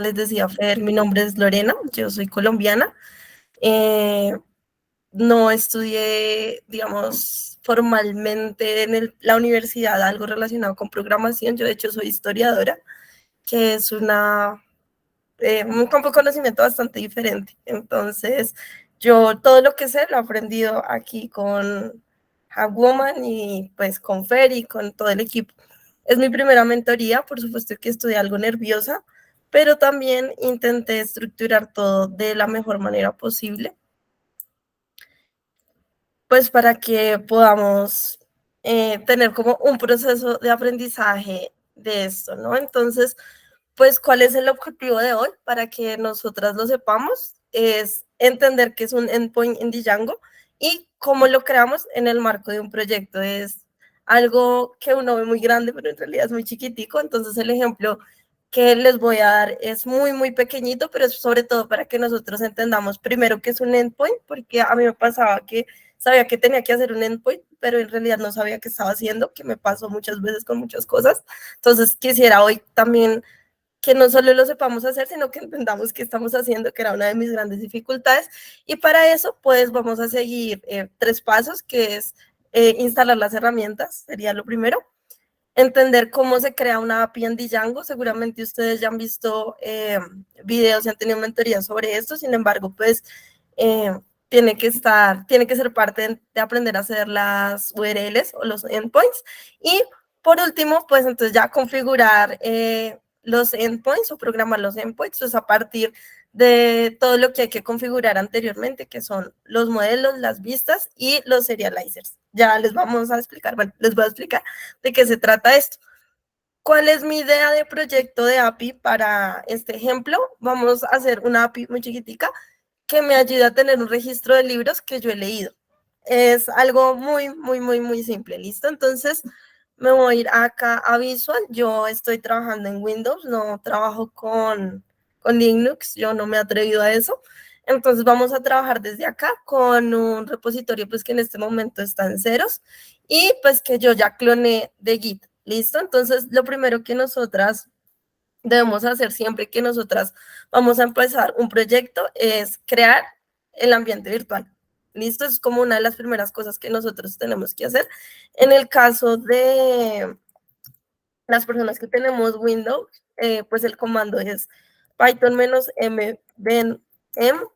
les decía Fer, mi nombre es Lorena, yo soy colombiana. Eh, no estudié, digamos, formalmente en la universidad algo relacionado con programación. Yo, de hecho, soy historiadora, que es un campo de conocimiento bastante diferente. Entonces, yo todo lo que sé lo he aprendido aquí con Hagwoman y pues con Fer y con todo el equipo. Es mi primera mentoría, por supuesto que estoy algo nerviosa, pero también intenté estructurar todo de la mejor manera posible, pues para que podamos tener como un proceso de aprendizaje de esto, ¿no? Entonces, pues, ¿cuál es el objetivo de hoy? Para que nosotras lo sepamos, es entender qué es un endpoint en Django y cómo lo creamos en el marco de un proyecto. Es algo que uno ve muy grande, pero en realidad es muy chiquitico. Entonces, el ejemplo que les voy a dar es muy, muy pequeñito, pero es sobre todo para que nosotros entendamos primero qué es un endpoint, porque a mí me pasaba que sabía que tenía que hacer un endpoint, pero en realidad no sabía qué estaba haciendo, que me pasó muchas veces con muchas cosas. Entonces, quisiera hoy también que no solo lo sepamos hacer, sino que entendamos qué estamos haciendo, que era una de mis grandes dificultades. Y para eso, pues vamos a seguir 3 pasos, que es instalar las herramientas, sería lo primero. Entender cómo se crea una API en Django. Seguramente ustedes ya han visto videos y han tenido mentorías sobre esto. Sin embargo, pues eh, tiene que ser parte de aprender a hacer las URLs o los endpoints. Y por último, pues entonces ya configurar los endpoints o programar los endpoints, pues a partir de todo lo que hay que configurar anteriormente, que son los modelos, las vistas y los serializers. Ya les vamos a explicar, bueno, les voy a explicar de qué se trata esto. ¿Cuál es mi idea de proyecto de API para este ejemplo? Vamos a hacer una API muy chiquitica que me ayude a tener un registro de libros que yo he leído. Es algo muy, muy, muy, muy simple, ¿listo? Entonces, me voy a ir acá a Visual. Yo estoy trabajando en Windows, no trabajo con Linux, yo no me he atrevido a eso. Entonces, vamos a trabajar desde acá con un repositorio pues que en este momento está en ceros y pues que yo ya cloné de Git, ¿listo? Entonces, lo primero que nosotras debemos hacer siempre que nosotras vamos a empezar un proyecto es crear el ambiente virtual. ¿Listo? Es como una de las primeras cosas que nosotros tenemos que hacer. En el caso de las personas que tenemos Windows, pues el comando es Python-m -m,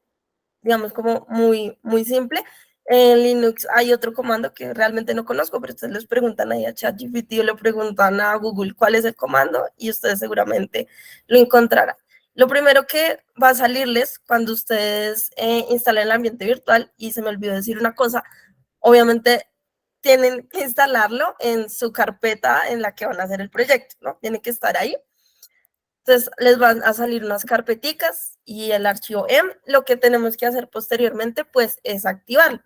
digamos como muy, muy simple. En Linux hay otro comando que realmente no conozco, pero ustedes les preguntan ahí a ChatGPT o le preguntan a Google cuál es el comando y ustedes seguramente lo encontrarán. Lo primero que va a salirles cuando ustedes instalen el ambiente virtual, y se me olvidó decir una cosa, obviamente tienen que instalarlo en su carpeta en la que van a hacer el proyecto, ¿no? Tiene que estar ahí. Entonces les van a salir unas carpeticas y el archivo M. Lo que tenemos que hacer posteriormente pues es activarlo.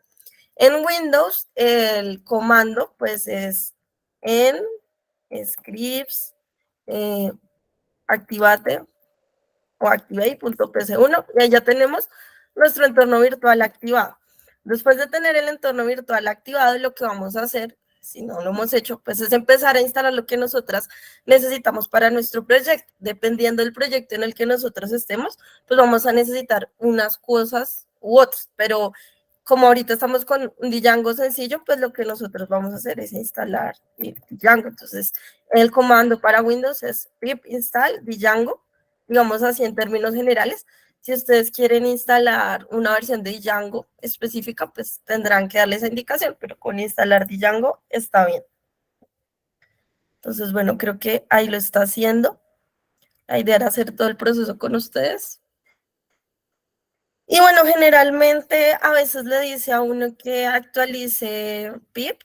En Windows el comando pues es en scripts activate o activate.pc1 y ahí ya tenemos nuestro entorno virtual activado. Después de tener el entorno virtual activado, lo que vamos a hacer, si no lo hemos hecho, pues es empezar a instalar lo que nosotras necesitamos para nuestro proyecto. Dependiendo del proyecto en el que nosotros estemos, pues vamos a necesitar unas cosas u otras, pero como ahorita estamos con un Django sencillo, pues lo que nosotros vamos a hacer es instalar Django. Entonces, el comando para Windows es pip install Django, digamos así en términos generales. Si ustedes quieren instalar una versión de Django específica, pues tendrán que darle esa indicación, pero con instalar Django está bien. Entonces, bueno, creo que ahí lo está haciendo. La idea era hacer todo el proceso con ustedes. Y bueno, generalmente a veces le dice a uno que actualice pip,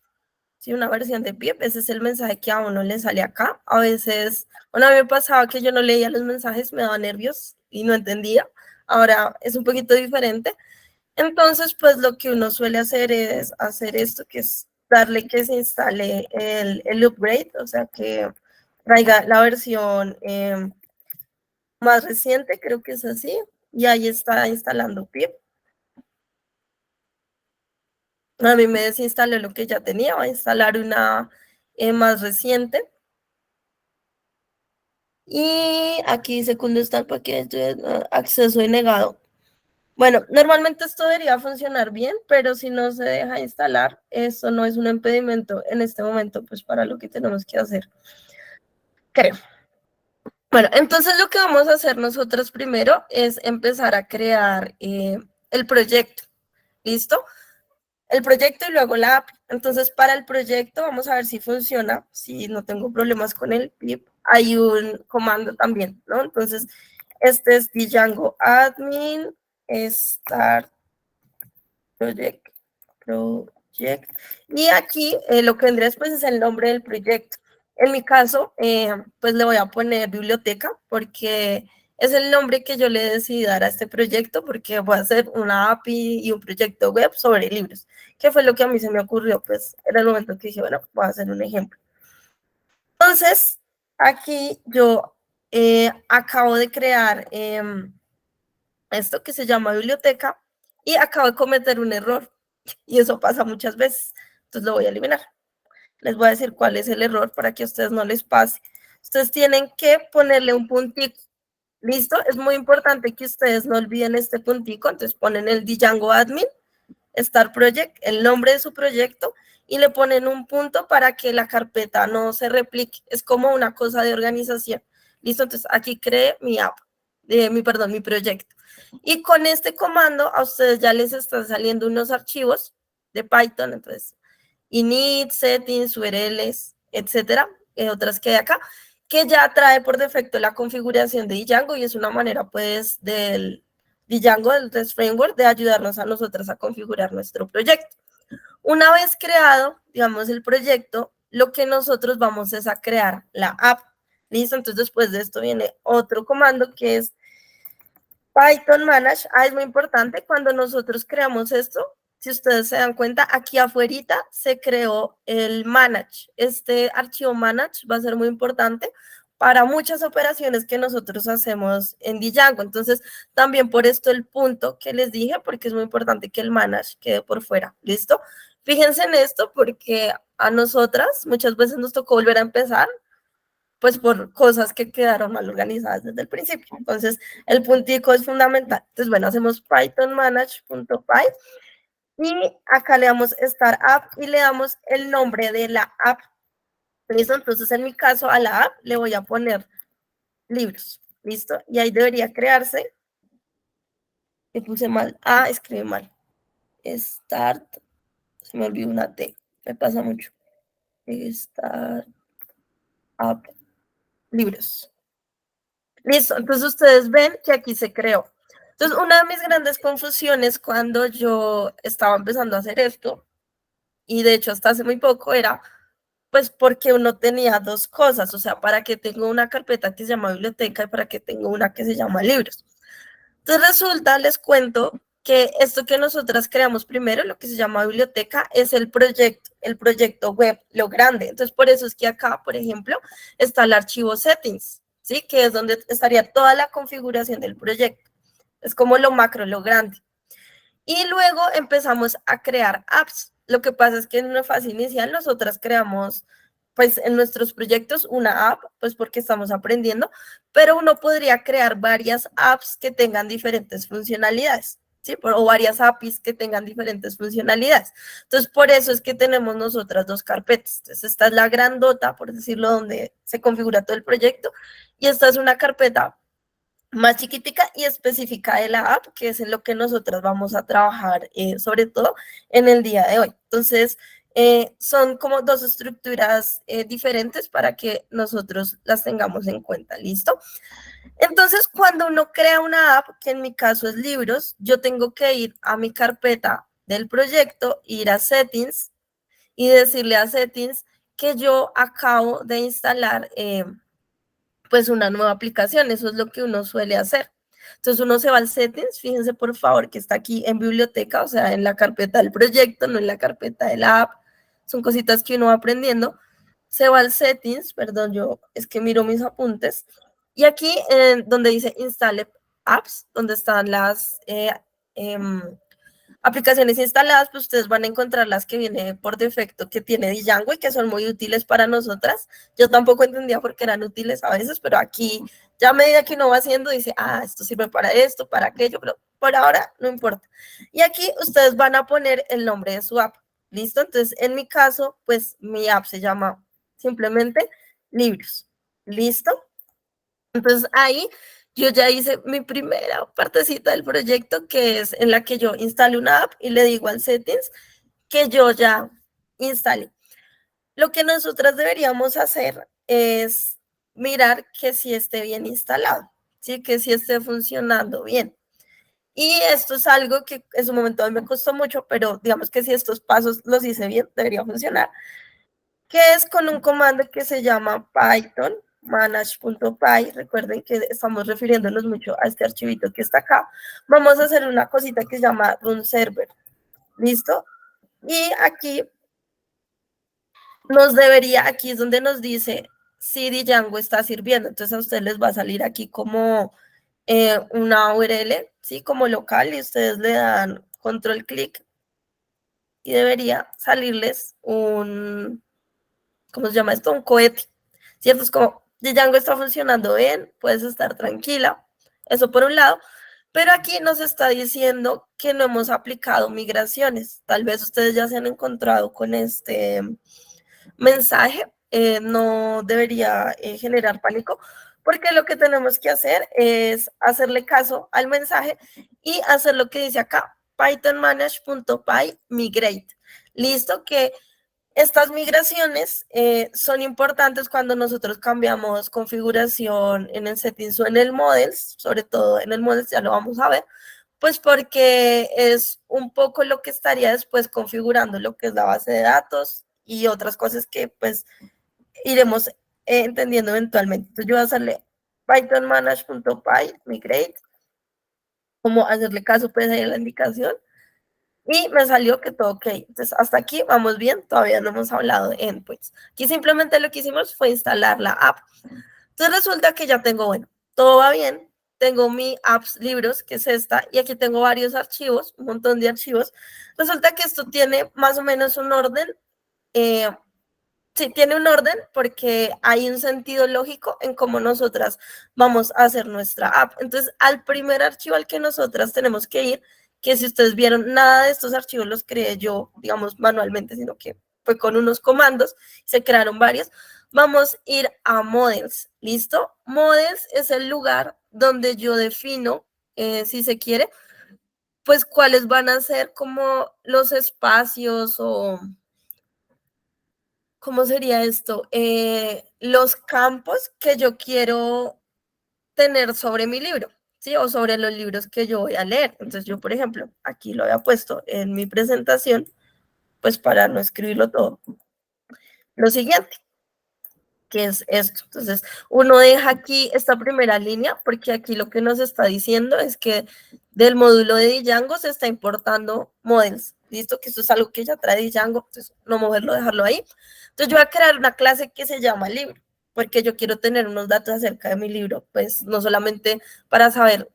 ¿sí? Una versión de pip, ese es el mensaje que a uno le sale acá. A veces, una vez me pasaba que yo no leía los mensajes, me daba nervios y no entendía. Ahora es un poquito diferente. Entonces, pues lo que uno suele hacer es hacer esto, que es darle que se instale el upgrade, o sea, que traiga la versión más reciente, creo que es así, y ahí está instalando pip. A mí me desinstaló lo que ya tenía, va a instalar una más reciente. Y aquí segundo está el paquete, acceso denegado. Bueno, normalmente esto debería funcionar bien, pero si no se deja instalar, eso no es un impedimento en este momento, pues para lo que tenemos que hacer, creo. Bueno, entonces lo que vamos a hacer nosotros primero es empezar a crear el proyecto. ¿Listo? El proyecto y luego la app. Entonces, para el proyecto, vamos a ver si funciona, si no tengo problemas con el pip. Hay un comando también, ¿no? Entonces, este es Django admin start project, project. Y aquí lo que vendría después es el nombre del proyecto. En mi caso, pues le voy a poner biblioteca porque es el nombre que yo le decidí dar a este proyecto porque voy a hacer una API y un proyecto web sobre libros, que fue lo que a mí se me ocurrió, pues era el momento que dije, bueno, voy a hacer un ejemplo. Entonces, aquí yo acabo de crear esto que se llama biblioteca y acabo de cometer un error y eso pasa muchas veces, entonces lo voy a eliminar. Les voy a decir cuál es el error para que a ustedes no les pase. Ustedes tienen que ponerle un puntico. ¿Listo? Es muy importante que ustedes no olviden este puntico. Entonces ponen el Django Admin, Start Project, el nombre de su proyecto y le ponen un punto para que la carpeta no se replique. Es como una cosa de organización. ¿Listo? Entonces aquí creé mi app, mi proyecto. Y con este comando a ustedes ya les están saliendo unos archivos de Python. Entonces init, settings, URLs, etcétera, otras que hay acá, que ya trae por defecto la configuración de Django y es una manera, pues, del Django, del REST Framework, de ayudarnos a nosotros a configurar nuestro proyecto. Una vez creado, digamos, el proyecto, lo que nosotros vamos es a crear la app. ¿Listo? Entonces, después de esto viene otro comando que es Python Manage. Es muy importante cuando nosotros creamos esto. Si ustedes se dan cuenta, aquí afuera se creó el Manage. Este archivo Manage va a ser muy importante para muchas operaciones que nosotros hacemos en Django. Entonces, también por esto el punto que les dije, porque es muy importante que el Manage quede por fuera. ¿Listo? Fíjense en esto porque a nosotras muchas veces nos tocó volver a empezar pues por cosas que quedaron mal organizadas desde el principio. Entonces, el puntico es fundamental. Entonces, bueno, hacemos python manage.py y acá le damos start app y le damos el nombre de la app. ¿Listo? Entonces, en mi caso, a la app le voy a poner libros. ¿Listo? Y ahí debería crearse. Me puse mal. Escribí mal. Start. Se me olvidó una T. Me pasa mucho. Start app. Libros. Listo, entonces ustedes ven que aquí se creó. Entonces, una de mis grandes confusiones cuando yo estaba empezando a hacer esto, y de hecho hasta hace muy poco, era pues porque uno tenía dos cosas, o sea, para que tengo una carpeta que se llama biblioteca y para que tengo una que se llama libros. Entonces resulta, les cuento, que esto que nosotras creamos primero, lo que se llama biblioteca, es el proyecto web, lo grande. Entonces, por eso es que acá, por ejemplo, está el archivo settings, ¿sí? Que es donde estaría toda la configuración del proyecto. Es como lo macro, lo grande. Y luego empezamos a crear apps. Lo que pasa es que en una fase inicial nosotras creamos, pues en nuestros proyectos una app, pues porque estamos aprendiendo, pero uno podría crear varias apps que tengan diferentes funcionalidades, ¿sí? O varias APIs que tengan diferentes funcionalidades. Entonces, por eso es que tenemos nosotras dos carpetas. Entonces, esta es la grandota, por decirlo, donde se configura todo el proyecto, y esta es una carpeta más chiquitica y específica de la app, que es en lo que nosotros vamos a trabajar, sobre todo en el día de hoy. Entonces, son como dos estructuras diferentes para que nosotros las tengamos en cuenta, ¿listo? Entonces, cuando uno crea una app, que en mi caso es libros, yo tengo que ir a mi carpeta del proyecto, ir a settings y decirle a settings que yo acabo de instalar pues una nueva aplicación, eso es lo que uno suele hacer. Entonces uno se va al settings, fíjense por favor que está aquí en biblioteca, o sea, en la carpeta del proyecto, no en la carpeta de la app, son cositas que uno va aprendiendo. Se va al settings, perdón, yo es que miro mis apuntes, y aquí donde dice installe apps, donde están las aplicaciones instaladas, pues ustedes van a encontrar las que viene por defecto que tiene Django y que son muy útiles para nosotras. Yo tampoco entendía por qué eran útiles a veces, pero aquí ya a medida que uno va haciendo dice, esto sirve para esto, para aquello, pero por ahora no importa. Y aquí ustedes van a poner el nombre de su app, ¿listo? Entonces, en mi caso, pues mi app se llama simplemente Libros, ¿listo? Entonces ahí yo ya hice mi primera partecita del proyecto, que es en la que yo instalé una app y le digo al settings que yo ya instalé. Lo que nosotras deberíamos hacer es mirar que sí esté bien instalado, ¿sí? Que sí esté funcionando bien. Y esto es algo que en su momento a mí me costó mucho, pero digamos que si estos pasos los hice bien, debería funcionar, que es con un comando que se llama Python manage.py. Recuerden que estamos refiriéndonos mucho a este archivito que está acá. Vamos a hacer una cosita que se llama run server. ¿Listo? Y aquí aquí es donde nos dice si Django está sirviendo. Entonces a ustedes les va a salir aquí como una URL, ¿sí? Como local, y ustedes le dan control clic y debería salirles ¿cómo se llama esto? Un cohete, ¿cierto? Es como, Django está funcionando bien, puedes estar tranquila, eso por un lado, pero aquí nos está diciendo que no hemos aplicado migraciones. Tal vez ustedes ya se han encontrado con este mensaje, no debería generar pánico, porque lo que tenemos que hacer es hacerle caso al mensaje y hacer lo que dice acá, pythonmanage.py migrate. Listo, que estas migraciones son importantes cuando nosotros cambiamos configuración en el settings o en el models, sobre todo en el models, ya lo vamos a ver, pues porque es un poco lo que estaría después configurando lo que es la base de datos y otras cosas que pues iremos entendiendo eventualmente. Entonces yo voy a hacerle pythonmanage.py migrate, como hacerle caso pues a la indicación. Y me salió que todo ok. Entonces, hasta aquí vamos bien. Todavía no hemos hablado de endpoints. Aquí simplemente lo que hicimos fue instalar la app. Entonces, resulta que ya tengo, bueno, todo va bien. Tengo mi apps libros, que es esta, y aquí tengo varios archivos, un montón de archivos. Resulta que esto tiene más o menos un orden. Sí, tiene un orden porque hay un sentido lógico en cómo nosotras vamos a hacer nuestra app. Entonces, al primer archivo al que nosotras tenemos que ir, que si ustedes vieron, nada de estos archivos los creé yo, digamos, manualmente, sino que fue con unos comandos, se crearon varios. Vamos a ir a Models, ¿listo? Models es el lugar donde yo defino, si se quiere, pues cuáles van a ser como los espacios o ¿cómo sería esto? Los campos que yo quiero tener sobre mi libro, ¿sí? O sobre los libros que yo voy a leer. Entonces yo, por ejemplo, aquí lo había puesto en mi presentación, pues para no escribirlo todo. Lo siguiente, que es esto. Entonces, uno deja aquí esta primera línea, porque aquí lo que nos está diciendo es que del módulo de Django se está importando models. ¿Listo? Que esto es algo que ya trae Django, entonces no moverlo, dejarlo ahí. Entonces yo voy a crear una clase que se llama libro, porque yo quiero tener unos datos acerca de mi libro, pues no solamente para saber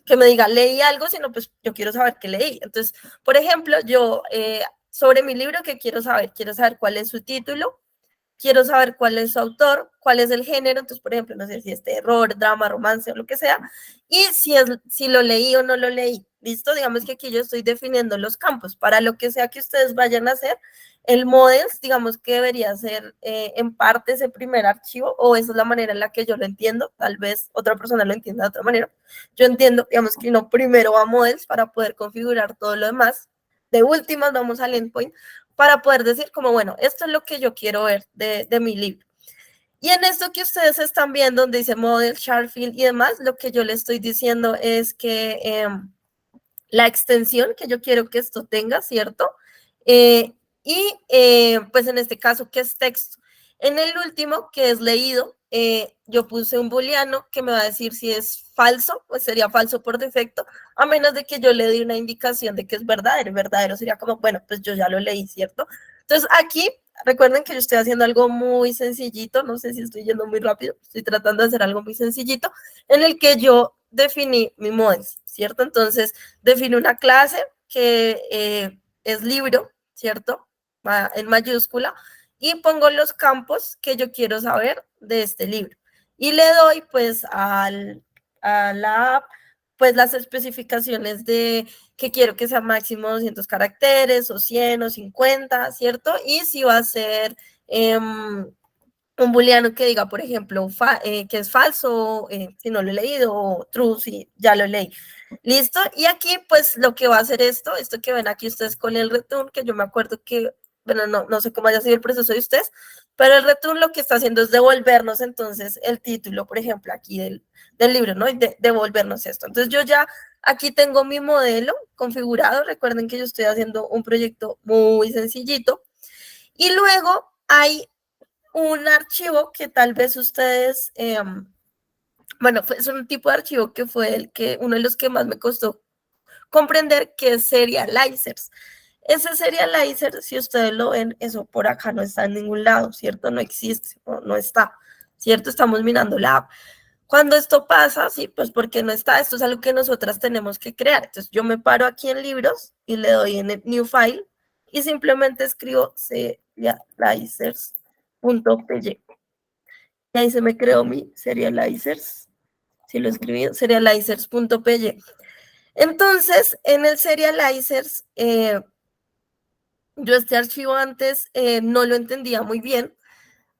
que me diga leí algo, sino pues yo quiero saber qué leí. Entonces, por ejemplo, yo sobre mi libro, ¿qué quiero saber? Quiero saber cuál es su título, quiero saber cuál es su autor, cuál es el género, entonces, por ejemplo, no sé si es terror, drama, romance o lo que sea, y si lo leí o no lo leí. ¿Listo? Digamos que aquí yo estoy definiendo los campos. Para lo que sea que ustedes vayan a hacer, el models, digamos que debería ser en parte ese primer archivo, o esa es la manera en la que yo lo entiendo. Tal vez otra persona lo entienda de otra manera. Yo entiendo, digamos que uno primero va a models para poder configurar todo lo demás. De últimas vamos al endpoint para poder decir como, bueno, esto es lo que yo quiero ver de mi libro. Y en esto que ustedes están viendo, donde dice model, Sharfield y demás, lo que yo le estoy diciendo es que la extensión que yo quiero que esto tenga, ¿cierto? Pues en este caso, que es texto. En el último, que es leído, yo puse un booleano que me va a decir si es falso, pues sería falso por defecto, a menos de que yo le dé una indicación de que es verdadero. Verdadero sería como, bueno, pues yo ya lo leí, ¿cierto? Entonces aquí, recuerden que yo estoy haciendo algo muy sencillito, no sé si estoy yendo muy rápido, estoy tratando de hacer algo muy sencillito, en el que yo definí mi models, ¿cierto? Entonces, define una clase que es libro, ¿cierto? Va en mayúscula, y pongo los campos que yo quiero saber de este libro. Y le doy pues a la app pues las especificaciones de que quiero que sea máximo 200 caracteres o 100 o 50, ¿cierto? Y si va a ser un booleano que diga, por ejemplo, que es falso, si no lo he leído, o true, si ya lo leí. ¿Listo? Y aquí, pues, lo que va a hacer esto que ven aquí ustedes con el return, que yo me acuerdo que, bueno, no sé cómo haya sido el proceso de ustedes, pero el return lo que está haciendo es devolvernos entonces el título, por ejemplo, aquí del libro, ¿no? Y devolvernos esto. Entonces yo ya aquí tengo mi modelo configurado. Recuerden que yo estoy haciendo un proyecto muy sencillito. Y luego hay un archivo que tal vez ustedes, bueno, es un tipo de archivo que fue uno de los que más me costó comprender, que es Serializers. Ese Serializer, si ustedes lo ven, eso por acá no está en ningún lado, ¿cierto? No existe, no está, ¿cierto? Estamos mirando la app. Cuando esto pasa, sí, pues porque no está, esto es algo que nosotras tenemos que crear. Entonces yo me paro aquí en libros y le doy en el New File y simplemente escribo serializers.py. Y ahí se me creó mi serializers. Si lo escribí, serializers.py. Entonces, en el serializers, yo este archivo antes no lo entendía muy bien,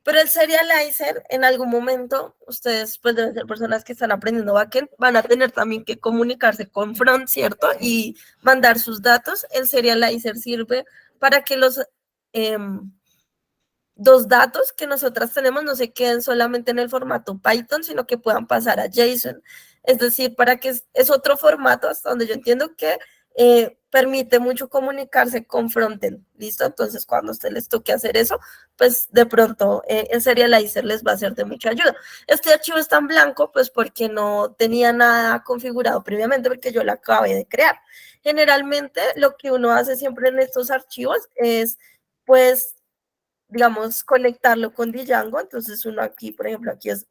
pero el serializer en algún momento, ustedes pues deben ser personas que están aprendiendo backend, van a tener también que comunicarse con front, ¿cierto? Y mandar sus datos. El serializer sirve para que los dos datos que nosotras tenemos no se queden solamente en el formato Python, sino que puedan pasar a JSON. Es decir, para que es otro formato, hasta donde yo entiendo que permite mucho comunicarse con frontend, ¿listo? Entonces, cuando a usted les toque hacer eso, pues de pronto el serializer les va a ser de mucha ayuda. Este archivo está en blanco, pues porque no tenía nada configurado previamente, porque yo lo acabé de crear. Generalmente, lo que uno hace siempre en estos archivos es, pues, digamos, conectarlo con Django. Entonces uno aquí, por ejemplo, aquí es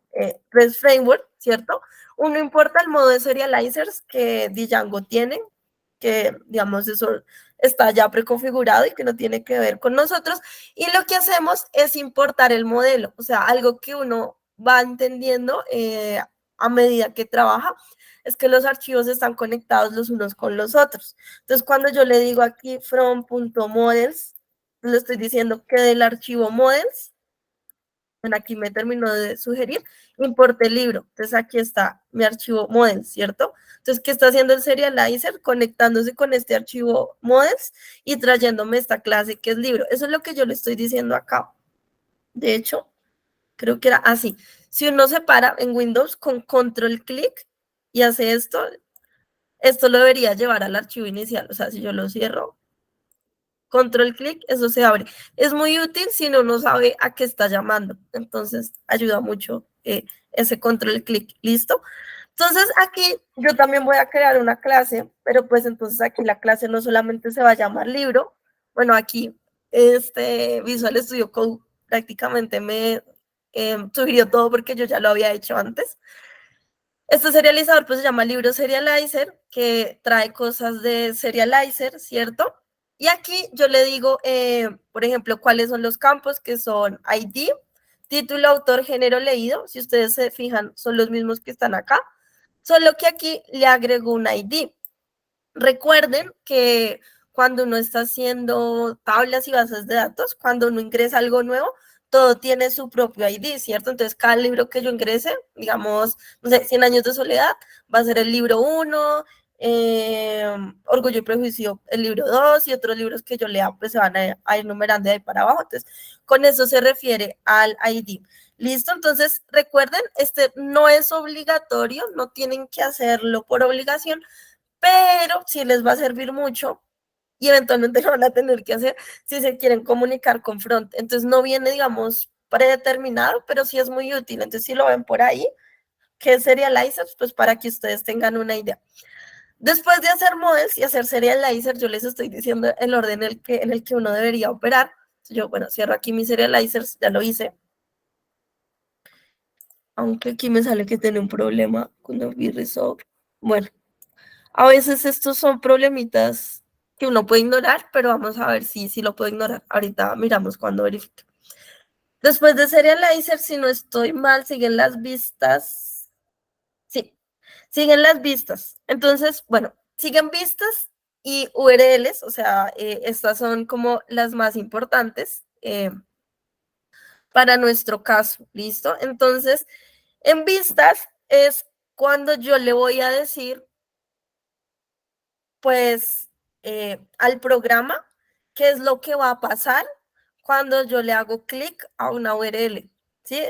REST Framework, ¿cierto? Uno importa el modo de serializers que Django tiene, que digamos eso está ya preconfigurado y que no tiene que ver con nosotros. Y lo que hacemos es importar el modelo, o sea, algo que uno va entendiendo a medida que trabaja, es que los archivos están conectados los unos con los otros. Entonces, cuando yo le digo aquí from.models, le estoy diciendo que del archivo models, bueno, aquí me terminó de sugerir, importe el libro. Entonces aquí está mi archivo models, ¿cierto? Entonces, ¿qué está haciendo el serializer? Conectándose con este archivo models y trayéndome esta clase que es libro. Eso es lo que yo le estoy diciendo acá. De hecho, creo que era así. Si uno se para en Windows con control clic y hace esto lo debería llevar al archivo inicial. O sea, si yo lo cierro, control clic, eso se abre. Es muy útil si uno no sabe a qué está llamando. Entonces, ayuda mucho ese control clic. ¿Listo? Entonces, aquí yo también voy a crear una clase, pero pues entonces aquí la clase no solamente se va a llamar libro. Bueno, aquí este Visual Studio Code prácticamente me sugirió todo porque yo ya lo había hecho antes. Este serializador pues se llama libro serializer, que trae cosas de serializer, ¿cierto? Y aquí yo le digo, por ejemplo, cuáles son los campos, que son ID, título, autor, género leído. Si ustedes se fijan, son los mismos que están acá, solo que aquí le agrego un ID. Recuerden que cuando uno está haciendo tablas y bases de datos, cuando uno ingresa algo nuevo, todo tiene su propio ID, ¿cierto? Entonces, cada libro que yo ingrese, digamos, no sé, 100 años de soledad, va a ser el libro 1, Orgullo y Prejuicio, el libro 2, y otros libros que yo lea, pues se van a ir numerando de ahí para abajo. Entonces, con eso se refiere al ID. ¿Listo? Entonces, recuerden, este no es obligatorio, no tienen que hacerlo por obligación, pero sí les va a servir mucho y eventualmente lo van a tener que hacer si se quieren comunicar con front. Entonces no viene, digamos, predeterminado, pero sí es muy útil. Entonces si lo ven por ahí, ¿qué serializers? Pues para que ustedes tengan una idea. Después de hacer models y hacer serializer, yo les estoy diciendo el orden en el que uno debería operar. Yo, bueno, cierro aquí mis serializers, ya lo hice. Aunque aquí me sale que tiene un problema con el resolve. Bueno, a veces estos son problemitas que uno puede ignorar, pero vamos a ver si lo puedo ignorar. Ahorita miramos cuando verifique. Después de Serializer, si no estoy mal, siguen las vistas. Sí, siguen las vistas. Entonces, bueno, siguen vistas y URLs, o sea, estas son como las más importantes para nuestro caso, ¿listo? Entonces, en vistas es cuando yo le voy a decir, pues, al programa qué es lo que va a pasar cuando yo le hago clic a una URL, ¿sí?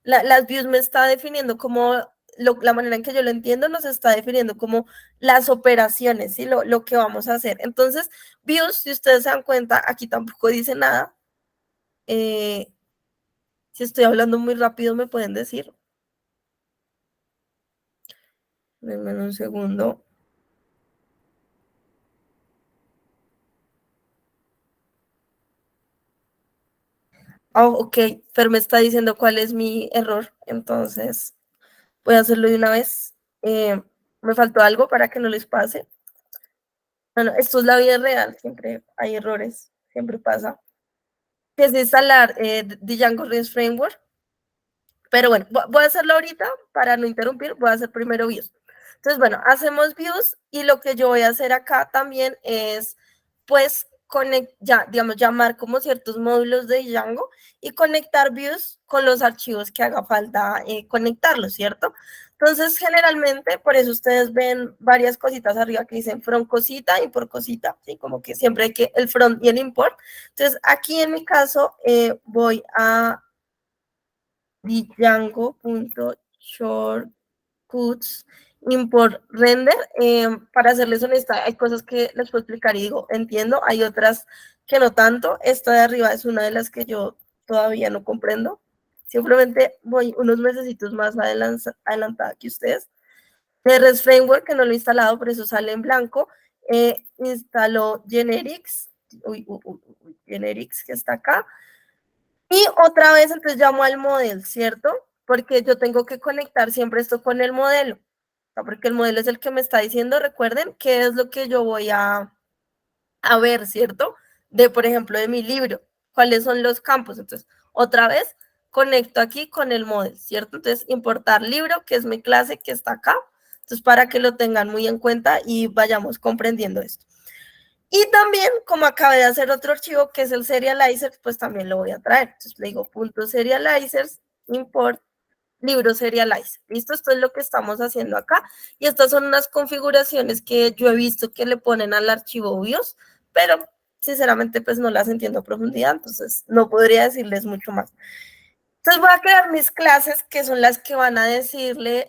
Las views me está definiendo como, la manera en que yo lo entiendo nos está definiendo como las operaciones, ¿sí? Lo que vamos a hacer. Entonces, views, si ustedes se dan cuenta, aquí tampoco dice nada. Si estoy hablando muy rápido, me pueden decir. Denme un segundo. Oh, ok, Fer me está diciendo cuál es mi error, entonces voy a hacerlo de una vez. Me faltó algo para que no les pase. Bueno, esto es la vida real, siempre hay errores, siempre pasa. Que es instalar Django REST Framework, pero bueno, voy a hacerlo ahorita para no interrumpir, voy a hacer primero views. Entonces, bueno, hacemos views y lo que yo voy a hacer acá también es, pues, ya, digamos, llamar como ciertos módulos de Django y conectar views con los archivos que haga falta conectarlos, ¿cierto? Entonces, generalmente, por eso ustedes ven varias cositas arriba que dicen from cosita, import cosita, ¿sí? Como que siempre hay que el front y el import. Entonces, aquí en mi caso, voy a Django.shortcuts import render. Para serles honesta, hay cosas que les puedo explicar y digo, entiendo, hay otras que no tanto. Esta de arriba es una de las que yo todavía no comprendo. Simplemente voy unos mesecitos más adelantada que ustedes. De REST Framework, que no lo he instalado, por eso sale en blanco. Instaló Generics, Generics que está acá. Y otra vez, entonces llamo al modelo, ¿cierto? Porque yo tengo que conectar siempre esto con el modelo, porque el modelo es el que me está diciendo, recuerden, qué es lo que yo voy a ver, ¿cierto? De, por ejemplo, de mi libro, cuáles son los campos. Entonces, otra vez, conecto aquí con el modelo, ¿cierto? Entonces, importar libro, que es mi clase que está acá. Entonces, para que lo tengan muy en cuenta y vayamos comprendiendo esto. Y también, como acabé de hacer otro archivo que es el serializer, pues también lo voy a traer. Entonces le digo punto serializers, import, libro serializer. ¿Listo? Esto es lo que estamos haciendo acá. Y estas son unas configuraciones que yo he visto que le ponen al archivo BIOS, pero sinceramente pues no las entiendo a profundidad, entonces no podría decirles mucho más. Entonces voy a crear mis clases, que son las que van a decirle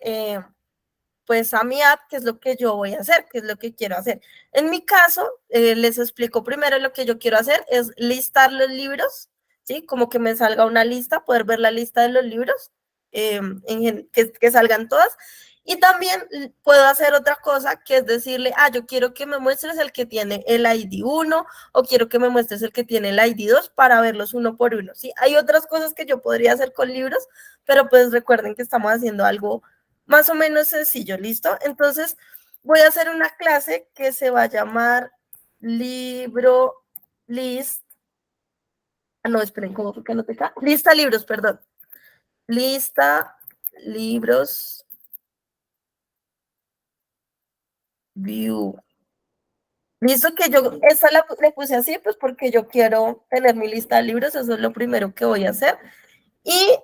pues a mi app, qué es lo que yo voy a hacer, qué es lo que quiero hacer. En mi caso, les explico primero lo que yo quiero hacer, es listar los libros, ¿sí? Como que me salga una lista, poder ver la lista de los libros, que salgan todas. Y también puedo hacer otra cosa, que es decirle, yo quiero que me muestres el que tiene el ID 1 o quiero que me muestres el que tiene el ID 2 para verlos uno por uno, ¿sí? Hay otras cosas que yo podría hacer con libros, pero pues recuerden que estamos haciendo algo más o menos sencillo, ¿listo? Entonces, voy a hacer una clase que se va a llamar libro list. No, esperen, ¿cómo fue que no te cae? Lista libros, perdón. Lista libros view. Listo, que yo esa le puse así, pues porque yo quiero tener mi lista de libros, eso es lo primero que voy a hacer. Y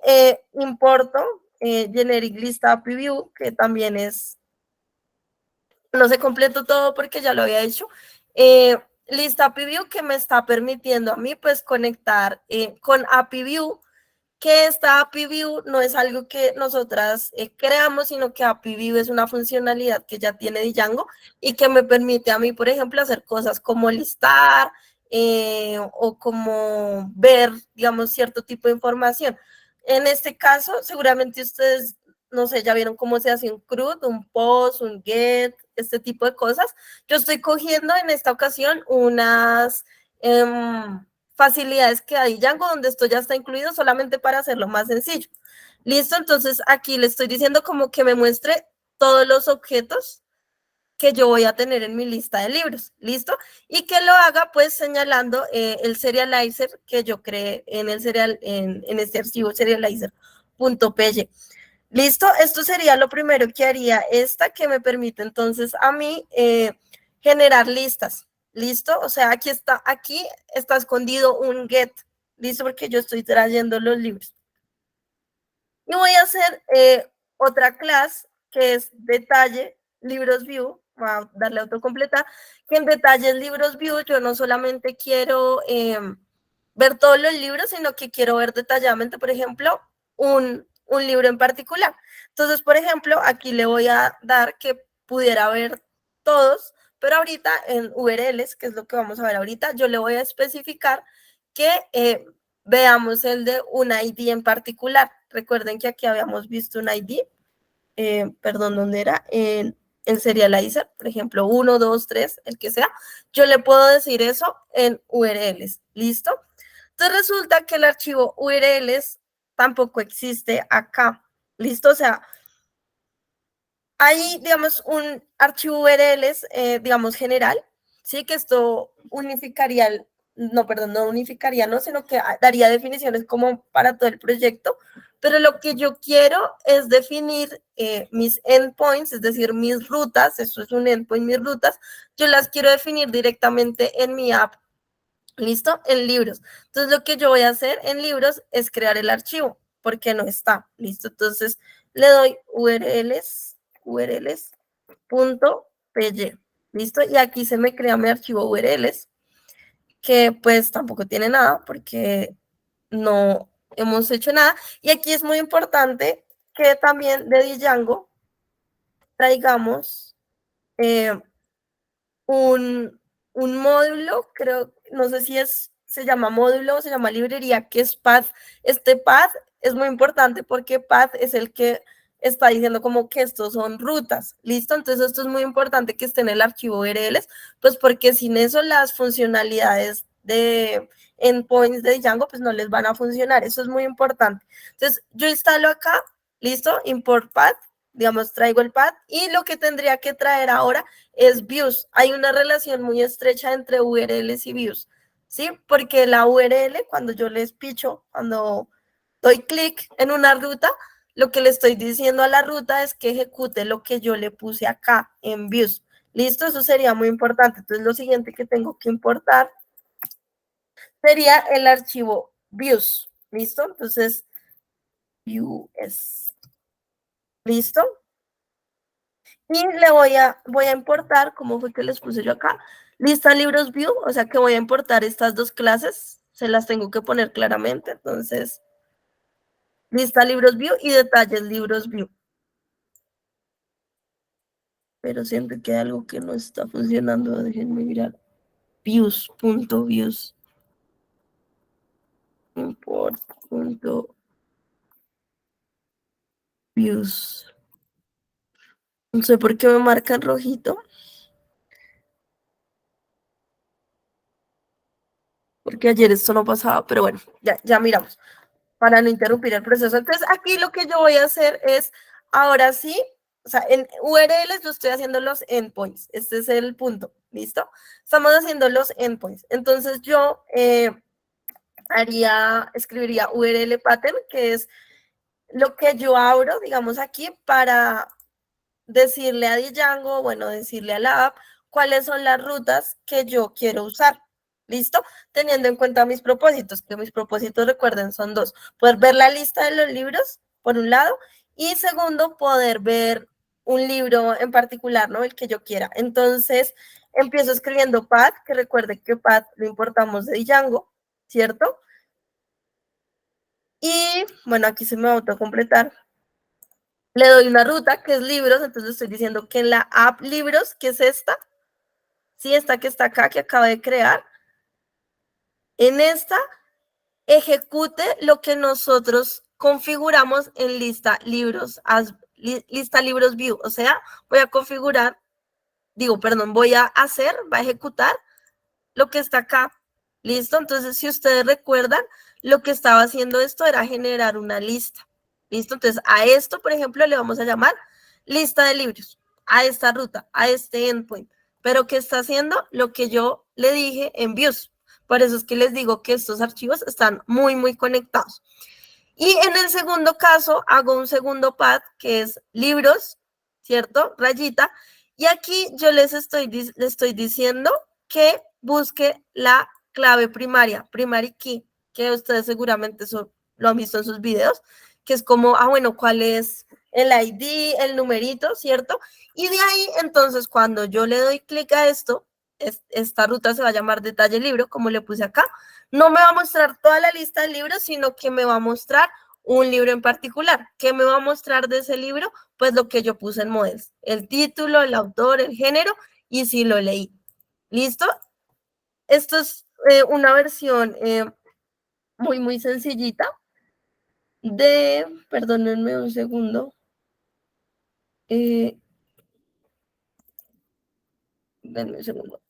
importo generic lista preview, que también es, no se completo todo porque ya lo había hecho. Lista preview que me está permitiendo a mí pues conectar con API View, que esta API View no es algo que nosotras creamos, sino que API View es una funcionalidad que ya tiene Django y que me permite a mí, por ejemplo, hacer cosas como listar o como ver, digamos, cierto tipo de información. En este caso, seguramente ustedes, no sé, ya vieron cómo se hace un CRUD, un POST, un GET, este tipo de cosas. Yo estoy cogiendo en esta ocasión unas facilidades que hay Django, donde esto ya está incluido solamente para hacerlo más sencillo. Listo, entonces aquí le estoy diciendo como que me muestre todos los objetos que yo voy a tener en mi lista de libros, ¿listo? Y que lo haga pues señalando el serializer que yo creé en el en este archivo serializer.py. ¿Listo? Esto sería lo primero que haría esta, que me permite entonces a mí generar listas. ¿Listo? O sea, aquí está escondido un get. ¿Listo? Porque yo estoy trayendo los libros. Y voy a hacer otra clase que es detalle libros view. Voy a darle autocompletar. Que en detalles libros view yo no solamente quiero ver todos los libros, sino que quiero ver detalladamente, por ejemplo, un libro en particular. Entonces, por ejemplo, aquí le voy a dar que pudiera ver todos, pero ahorita en URLs, que es lo que vamos a ver ahorita, yo le voy a especificar que veamos el de un ID en particular. Recuerden que aquí habíamos visto un ID, perdón, ¿dónde era? En Serializer, por ejemplo, 1, 2, 3, el que sea. Yo le puedo decir eso en URLs, ¿listo? Entonces resulta que el archivo URLs tampoco existe acá, ¿listo? O sea, hay, digamos, un archivo URLs, digamos, general, ¿sí? Que esto unificaría, no, perdón, no unificaría, no, sino que daría definiciones como para todo el proyecto, pero lo que yo quiero es definir mis endpoints, es decir, mis rutas, eso es un endpoint, mis rutas, yo las quiero definir directamente en mi app. ¿Listo? En libros. Entonces, lo que yo voy a hacer en libros es crear el archivo, porque no está. ¿Listo? Entonces, le doy urls.py. ¿Listo? Y aquí se me crea mi archivo urls, que pues tampoco tiene nada, porque no hemos hecho nada. Y aquí es muy importante que también de Django traigamos un módulo, creo, no sé si se llama módulo o se llama librería, que es path. Este path es muy importante porque path es el que está diciendo como que estos son rutas, ¿listo? Entonces esto es muy importante que esté en el archivo URLs, pues porque sin eso las funcionalidades de endpoints de Django pues no les van a funcionar, eso es muy importante. Entonces yo instalo acá, ¿listo? Import path, digamos, traigo el path y lo que tendría que traer ahora es views. Hay una relación muy estrecha entre URLs y views, ¿sí? Porque la URL, cuando yo les picho, cuando doy clic en una ruta, lo que le estoy diciendo a la ruta es que ejecute lo que yo le puse acá en views. ¿Listo? Eso sería muy importante. Entonces, lo siguiente que tengo que importar sería el archivo views. ¿Listo? Entonces, views. ¿Listo? Y le voy a importar, ¿cómo fue que les puse yo acá? Lista libros view, o sea que voy a importar estas dos clases, se las tengo que poner claramente, entonces, lista libros view y detalles libros view. Pero siempre que hay algo que no está funcionando, déjenme mirar. Views. Import.views. No sé por qué me marcan rojito, porque ayer esto no pasaba, pero bueno, ya miramos, para no interrumpir el proceso. Entonces, aquí lo que yo voy a hacer es, ahora sí, o sea, en URLs yo estoy haciendo los endpoints. Este es el punto, ¿listo? Estamos haciendo los endpoints. Entonces, yo escribiría URL pattern, que es lo que yo abro, digamos aquí, para decirle a Django, bueno, decirle a la app, cuáles son las rutas que yo quiero usar. ¿Listo? Teniendo en cuenta mis propósitos, que mis propósitos, recuerden, son dos. Poder ver la lista de los libros, por un lado, y segundo, poder ver un libro en particular, ¿no? El que yo quiera. Entonces, empiezo escribiendo path, que recuerde que path lo importamos de Django, ¿cierto? Y, bueno, aquí se me va a autocompletar. Le doy una ruta, que es libros, entonces estoy diciendo que en la app libros, que es esta, sí, esta que está acá, que acabo de crear, en esta ejecute lo que nosotros configuramos en lista libros, lista libros view, o sea, voy a configurar, voy a hacer, va a ejecutar lo que está acá, ¿listo? Entonces, si ustedes recuerdan, lo que estaba haciendo esto era generar una lista, ¿listo? Entonces, a esto, por ejemplo, le vamos a llamar lista de libros. a esta ruta, a este endpoint. Pero ¿qué está haciendo? Lo que yo le dije en views. Por eso es que les digo que estos archivos están muy, muy conectados. Y en el segundo caso, hago un segundo path que es libros, ¿cierto? Rayita. Y aquí yo les estoy diciendo que busque la clave primaria, primary key, que ustedes seguramente lo han visto en sus videos, que es como, bueno, ¿cuál es el ID, el numerito, ¿cierto? Y de ahí, entonces, cuando yo le doy clic a esto, esta ruta se va a llamar detalle libro, como le puse acá, no me va a mostrar toda la lista de libros, sino que me va a mostrar un libro en particular. ¿Qué me va a mostrar de ese libro? Pues lo que yo puse en Models, el título, el autor, el género y si lo leí. ¿Listo? Esto es una versión muy, muy sencillita perdónenme un segundo. Denme un segundo.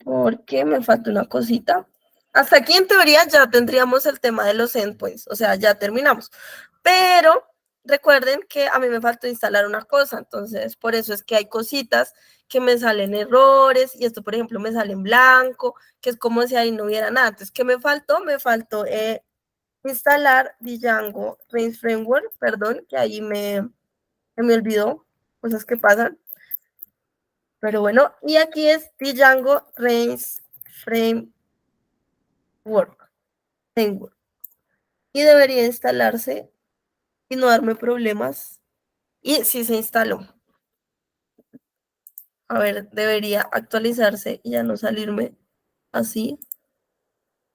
Porque me falta una cosita. Hasta aquí en teoría ya tendríamos el tema de los endpoints, o sea, ya terminamos. Pero recuerden que a mí me faltó instalar una cosa, entonces por eso es que hay cositas que me salen errores y esto, por ejemplo, me sale en blanco, que es como si ahí no hubiera nada. Entonces, ¿qué me faltó? Me faltó instalar Django Rails Framework, perdón, que ahí me olvidó, cosas que pasan. Pero bueno, y aquí es Django Rails Framework. Y debería instalarse y no darme problemas. Y sí se instaló. A ver, debería actualizarse y ya no salirme así.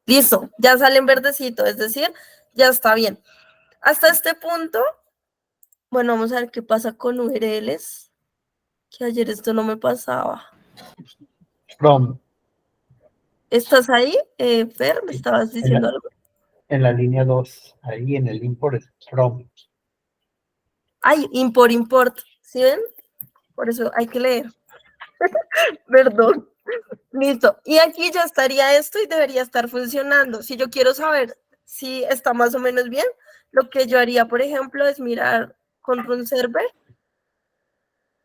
Listo, ya sale en verdecito, es decir, ya está bien. Hasta este punto, bueno, vamos a ver qué pasa con URLs, que ayer esto no me pasaba. From. ¿Estás ahí, Fer? ¿Me estabas diciendo algo? En la línea 2, ahí en el import from. Ay, import, ¿sí ven? Por eso hay que leer. Perdón. Listo. Y aquí ya estaría esto y debería estar funcionando. Si yo quiero saber si está más o menos bien, lo que yo haría, por ejemplo, es mirar con Run Server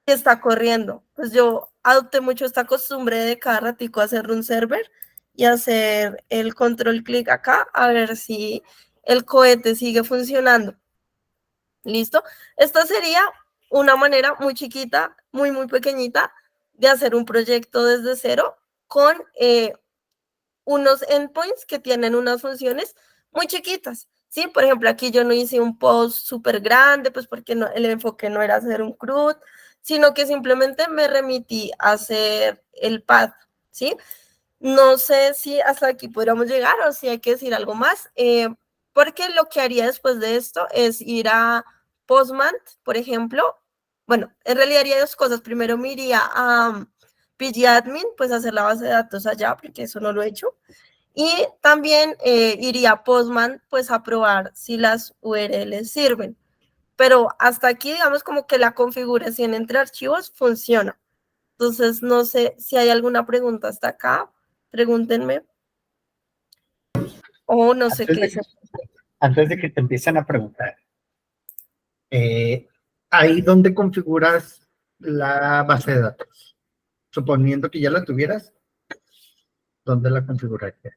que está corriendo. Pues yo adopté mucho esta costumbre de cada ratico hacer Run Server y hacer el control clic acá a ver si el cohete sigue funcionando. ¿Listo? Esta sería una manera muy chiquita, muy, muy pequeñita de hacer un proyecto desde cero con unos endpoints que tienen unas funciones muy chiquitas. Sí, por ejemplo, aquí yo no hice un post súper grande, pues porque no, el enfoque no era hacer un CRUD, sino que simplemente me remití a hacer el path, ¿sí? No sé si hasta aquí podríamos llegar o si hay que decir algo más, porque lo que haría después de esto es ir a Postman, por ejemplo. Bueno, en realidad haría dos cosas. Primero me iría a pgadmin, pues hacer la base de datos allá, porque eso no lo he hecho. Y también iría a Postman, pues a probar si las URLs sirven. Pero hasta aquí, digamos, como que la configuración entre archivos funciona. Entonces, no sé si hay alguna pregunta hasta acá. Pregúntenme. O no sé qué dicen. Antes de que te empiecen a preguntar, ahí donde configuras la base de datos, suponiendo que ya la tuvieras, ¿dónde la configurarías?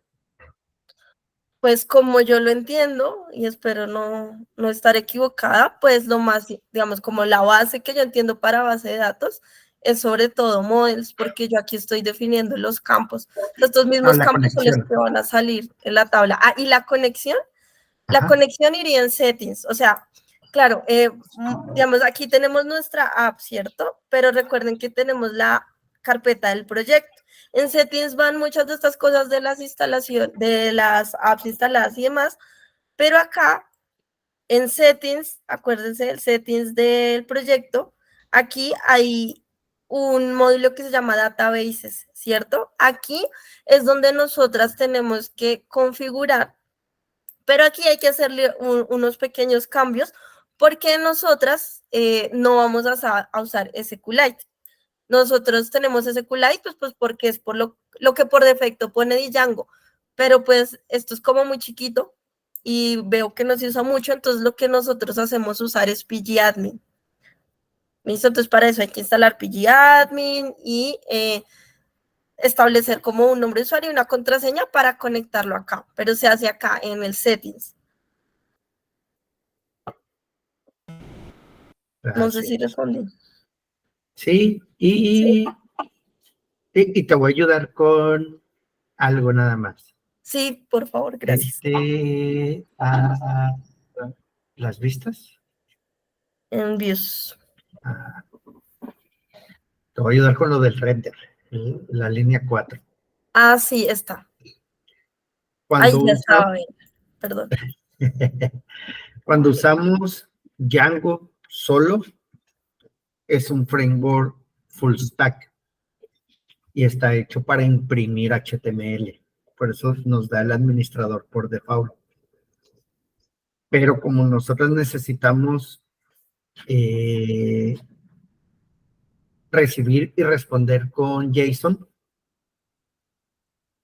Pues como yo lo entiendo, y espero no estar equivocada, pues lo más, digamos, como la base que yo entiendo para base de datos es sobre todo models, porque yo aquí estoy definiendo los campos. Estos mismos campos son los que van a salir en la tabla. Ah, y la conexión. La conexión iría en settings, o sea, claro, digamos, aquí tenemos nuestra app, ¿cierto? Pero recuerden que tenemos la carpeta del proyecto. En settings van muchas de estas cosas de las instalaciones, de las apps instaladas y demás, pero acá en settings, acuérdense, el settings del proyecto, aquí hay un módulo que se llama databases, ¿cierto? Aquí es donde nosotras tenemos que configurar, pero aquí hay que hacerle unos pequeños cambios porque nosotras no vamos a usar SQLite. Nosotros tenemos SQLite pues porque es por lo que por defecto pone Django, pero pues esto es como muy chiquito y veo que no se usa mucho, entonces lo que nosotros hacemos usar es pgadmin. ¿Listo? Entonces para eso hay que instalar pgadmin y establecer como un nombre de usuario y una contraseña para conectarlo acá, pero se hace acá en el settings. No sé si respondí. Sí, Sí, y te voy a ayudar con algo nada más. sí, por favor, gracias. ¿Las vistas? Envíos. Ah, te voy a ayudar con lo del render, la línea 4. Ah, sí, está. Ahí Cuando, ya usa, estaba bien, perdón. cuando usamos Django solo, es un framework full stack y está hecho para imprimir HTML. Por eso nos da el administrador por default. Pero como nosotros necesitamos recibir y responder con JSON,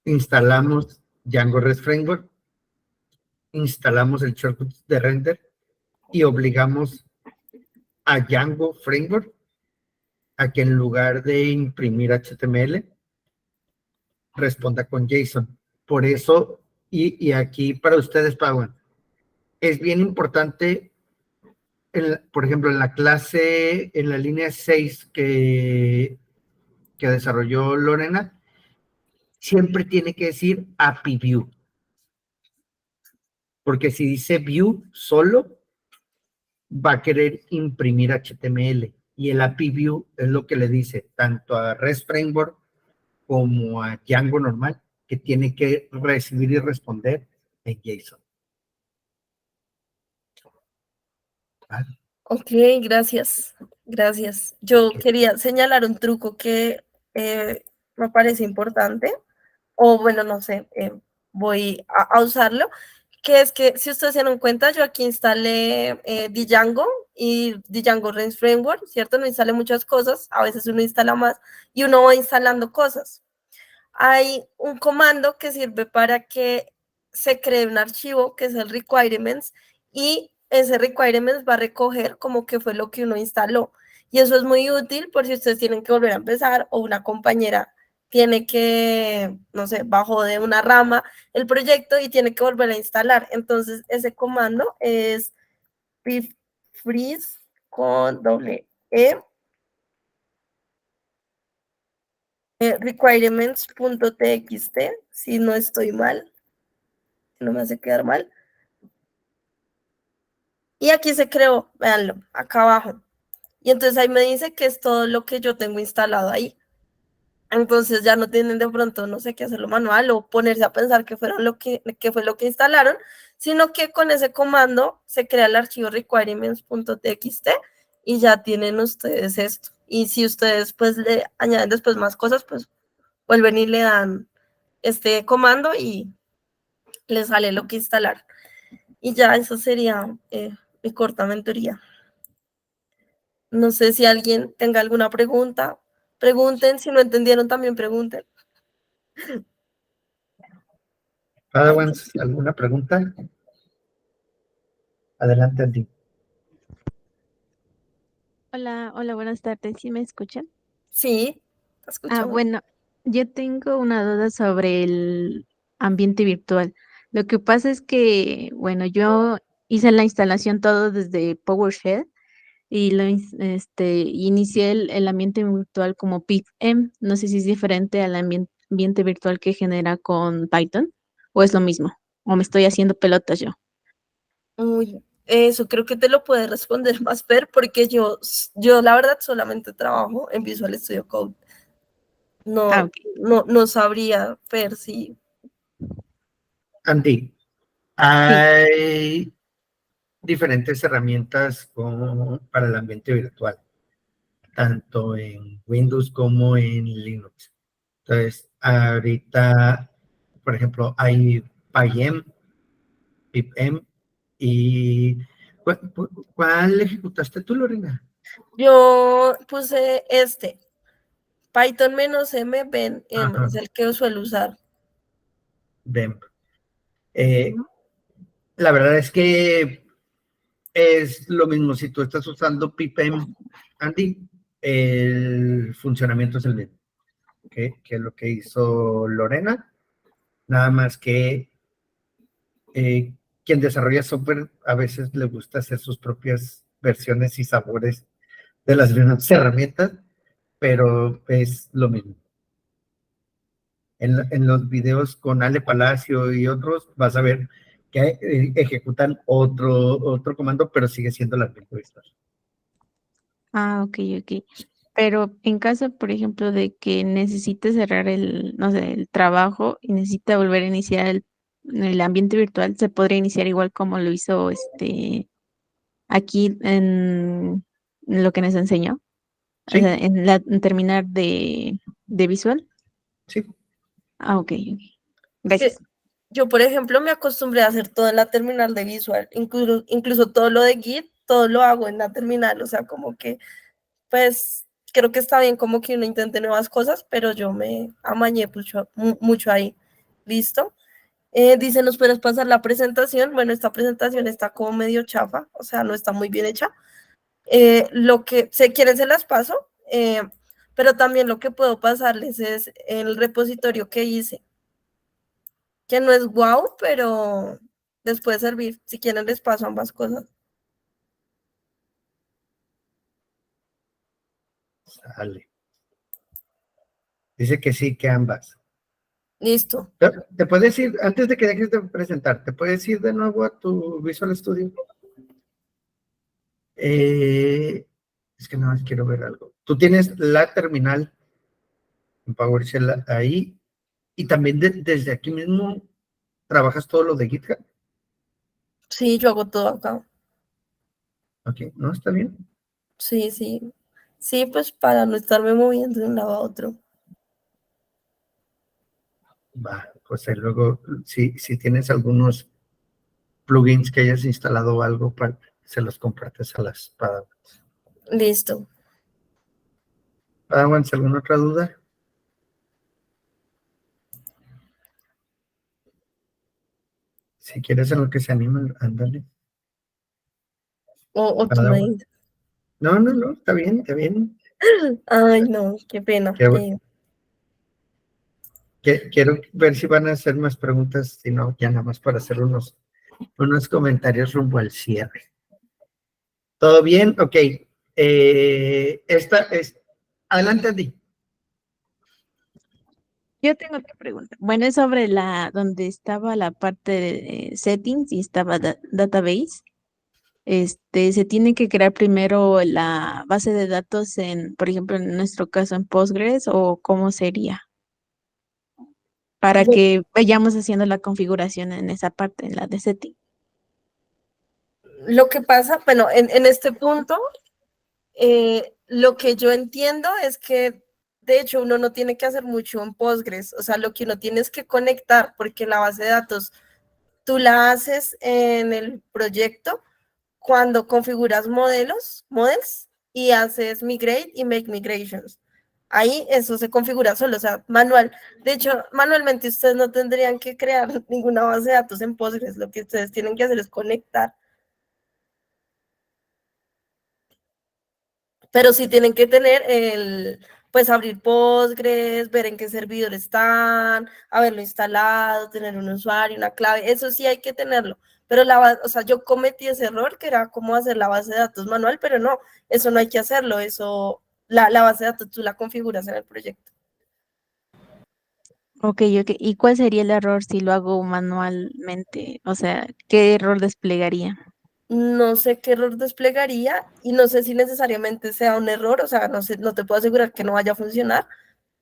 instalamos Django REST Framework, instalamos el shortcut de render y obligamos a Django Framework a que en lugar de imprimir HTML, responda con JSON. Por eso, y aquí para ustedes, Pawan, es bien importante, por ejemplo, en la clase, en la línea 6 que desarrolló Lorena, siempre tiene que decir API View, porque si dice View solo, va a querer imprimir HTML y el API View es lo que le dice tanto a REST Framework como a Django normal, que tiene que recibir y responder en JSON. ¿Vale? Ok, gracias. Gracias. Yo Okay. quería señalar un truco que me parece importante, o bueno, no sé, voy a usarlo, que es que si ustedes se dan cuenta, yo aquí instalé Django y Django Rails Framework, ¿cierto? No instalé muchas cosas, a veces uno instala más y uno va instalando cosas. Hay un comando que sirve para que se cree un archivo que es el requirements y ese requirements va a recoger como que fue lo que uno instaló. Y eso es muy útil por si ustedes tienen que volver a empezar o una compañera tiene que, no sé, bajó de una rama el proyecto y tiene que volver a instalar. Entonces, ese comando es pfreeze con doble E, requirements.txt, si no estoy mal, no me hace quedar mal. Y aquí se creó, véanlo, acá abajo. Y entonces ahí me dice que es todo lo que yo tengo instalado ahí. Entonces ya no tienen de pronto, no sé qué hacerlo manual o ponerse a pensar que fueron que fue lo que instalaron, sino que con ese comando se crea el archivo requirements.txt y ya tienen ustedes esto. Y si ustedes pues le añaden después más cosas, pues vuelven y le dan este comando y les sale lo que instalar. Y ya eso sería mi corta mentoría. No sé si alguien tenga alguna pregunta. Pregunten, si no entendieron también pregunten. Padawans, ¿alguna pregunta? Adelante, Andy. Hola, hola, buenas tardes. ¿Sí me escuchan? Sí, escuchamos. Bueno, yo tengo una duda sobre el ambiente virtual. Lo que pasa es que, bueno, yo hice la instalación todo desde PowerShell y inicié el ambiente virtual como pip-m. No sé si es diferente al ambiente virtual que genera con Python o es lo mismo, o me estoy haciendo pelotas yo. Uy, eso creo que te lo puede responder más Fer, porque yo la verdad solamente trabajo en Visual Studio Code. Ah, No, ok. no sabría Fer si. Andy, Sí. hay diferentes herramientas para el ambiente virtual, tanto en Windows como en Linux. Entonces, ahorita, por ejemplo, hay PyM, pipm y ¿cuál ejecutaste tú, Lorena? Yo puse Python -m, ven m, es Ajá. el que suelo usar. BEM. La verdad es que es lo mismo si tú estás usando PPM, Andy, el funcionamiento es el mismo, que lo que hizo Lorena, nada más que quien desarrolla software a veces le gusta hacer sus propias versiones y sabores de las mismas herramientas, pero es lo mismo. En los videos con Ale Palacio y otros vas a ver que ejecutan otro comando, pero sigue siendo la misma historia. Ah, ok, ok. Pero en caso, por ejemplo, de que necesite cerrar el, no sé, el trabajo y necesita volver a iniciar el ambiente virtual, se podría iniciar igual como lo hizo aquí en lo que nos enseñó, o sea, Sí, en terminar de visual. sí. Ah, ok, ok. Es que Gracias. yo, por ejemplo, me acostumbré a hacer todo en la terminal de Visual, incluso todo lo de Git, todo lo hago en la terminal, o sea, como que, pues, creo que está bien como que uno intente nuevas cosas, pero yo me amañé mucho ahí. ¿Listo? Dice, ¿nos puedes pasar la presentación? Bueno, esta presentación está como medio chafa, o sea, no está muy bien hecha. Lo que, si quieren, se las paso, pero también lo que puedo pasarles es el repositorio que hice, que no es wow, pero les puede servir. Si quieren, les paso ambas cosas. Sale. Dice que sí, que ambas. Listo. ¿Te puedes ir, antes de que dejes de presentar, te puedes ir de nuevo a tu Visual Studio? Es que nada más quiero ver algo. Tú tienes la terminal en PowerShell ahí y también desde aquí mismo trabajas todo lo de GitHub. Sí, yo hago todo acá. Ok, ¿no? ¿Está bien? Sí, sí. Sí, pues para no estarme moviendo de un lado a otro. Va, pues ahí luego, si tienes algunos plugins que hayas instalado o algo, se los compartes a las Padawans. Listo. Padawans, ¿alguna otra duda? Si quieres en lo que se animan, ándale. O tú me Padawan. dices. No, no, no, está bien, está bien. Ay, no, qué pena. Quiero ver si van a hacer más preguntas, si no, ya nada más para hacer unos comentarios rumbo al cierre. ¿Todo bien? Ok. Esta es. Adelante, Andy. Yo tengo otra pregunta. Bueno, es sobre donde estaba la parte de settings y estaba database. Se tiene que crear primero la base de datos por ejemplo, en nuestro caso en Postgres, o cómo sería, para que vayamos haciendo la configuración en esa parte, en la de setting. Lo que pasa, bueno, en este punto, lo que yo entiendo es que, de hecho, uno no tiene que hacer mucho en Postgres, o sea, lo que uno tiene es que conectar, porque la base de datos tú la haces en el proyecto cuando configuras models, y haces migrate y make migrations. Ahí eso se configura solo, o sea, manual. De hecho, manualmente ustedes no tendrían que crear ninguna base de datos en Postgres, lo que ustedes tienen que hacer es conectar. Pero sí tienen que tener pues abrir Postgres, ver en qué servidor están, haberlo instalado, tener un usuario, una clave, eso sí hay que tenerlo. Pero o sea, yo cometí ese error que era como hacer la base de datos manual, pero no, eso no hay que hacerlo, eso, la base de datos tú la configuras en el proyecto. Ok, ok. ¿Y cuál sería el error si lo hago manualmente? O sea, ¿qué error desplegaría? No sé qué error desplegaría y no sé si necesariamente sea un error, o sea, no sé, no te puedo asegurar que no vaya a funcionar,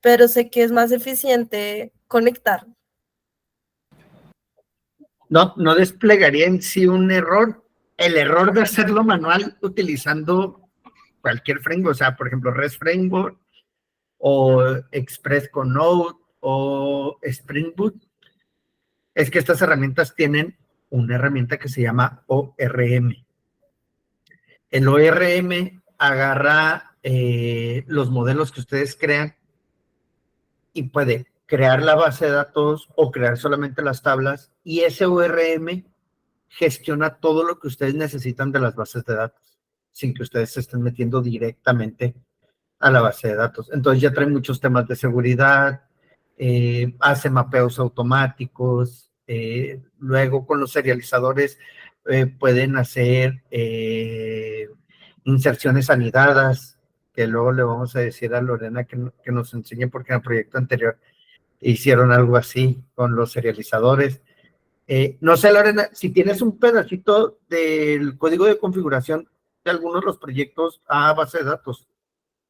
pero sé que es más eficiente conectar. No, no desplegaría en sí un error. El error de hacerlo manual utilizando cualquier framework, o sea, por ejemplo, REST Framework o Express con Node o Spring Boot, es que estas herramientas tienen una herramienta que se llama ORM. El ORM agarra los modelos que ustedes crean y puede crear la base de datos o crear solamente las tablas, y ese ORM gestiona todo lo que ustedes necesitan de las bases de datos, sin que ustedes se estén metiendo directamente a la base de datos. Entonces ya trae muchos temas de seguridad, hace mapeos automáticos, luego con los serializadores pueden hacer inserciones anidadas, que luego le vamos a decir a Lorena que nos enseñe, porque en el proyecto anterior hicieron algo así con los serializadores. No sé, Lorena, si tienes un pedacito del código de configuración de algunos de los proyectos a base de datos.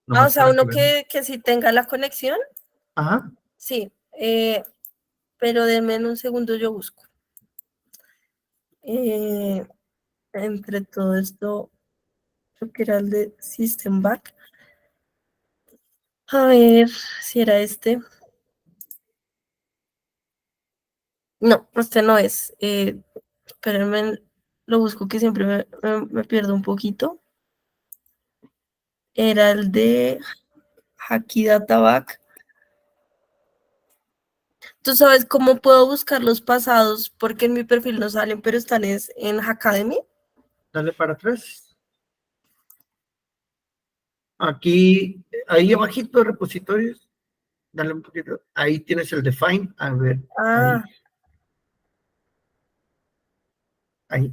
O sea, uno que sí tenga la conexión. Ajá. Sí, pero denme un segundo, yo busco. Entre todo esto, creo que era el de System Back. A ver si era este. No, este no es. Espérenme, lo busco, que siempre me pierdo un poquito. Era el de Haki Data Back. ¿Tú sabes cómo puedo buscar los pasados? Porque en mi perfil no salen, pero están en Hackademy. Dale para atrás. Aquí, ahí abajito de repositorios. Dale un poquito. Ahí tienes el define. A ver. Ah. Ahí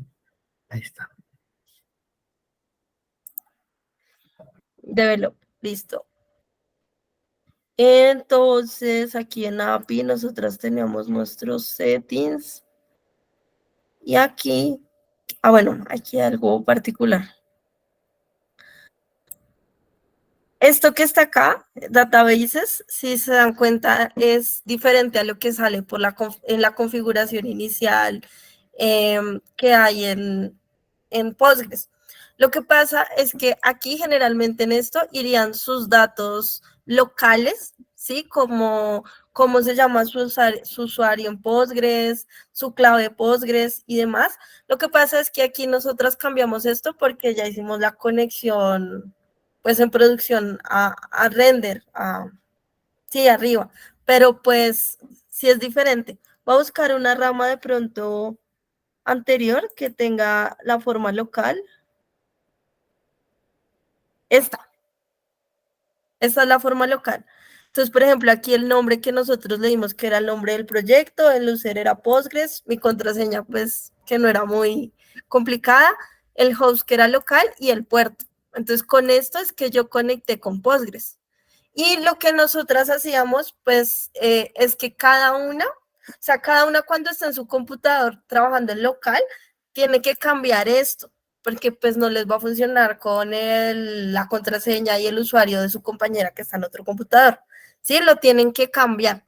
está. Develop, listo. Entonces, aquí en API nosotras teníamos nuestros settings. Y aquí, bueno, aquí hay algo particular. Esto que está acá, databases, si se dan cuenta, es diferente a lo que sale en la configuración inicial que hay en Postgres. Lo que pasa es que aquí generalmente en esto irían sus datos locales, ¿sí? Como cómo se llama su usuario en Postgres, su clave Postgres y demás. Lo que pasa es que aquí nosotras cambiamos esto porque ya hicimos la conexión pues en producción a render, sí, arriba, pero pues sí es diferente. Voy a buscar una rama de pronto anterior que tenga la forma local. Esta es la forma local. Entonces, por ejemplo, aquí el nombre que nosotros le dimos, que era el nombre del proyecto, el user era Postgres, mi contraseña, pues, que no era muy complicada, el host que era local y el puerto. Entonces, con esto es que yo conecté con Postgres. Y lo que nosotras hacíamos, pues, es que cada una cuando está en su computador trabajando en local, tiene que cambiar esto, porque pues no les va a funcionar con la contraseña y el usuario de su compañera que está en otro computador. Sí, lo tienen que cambiar.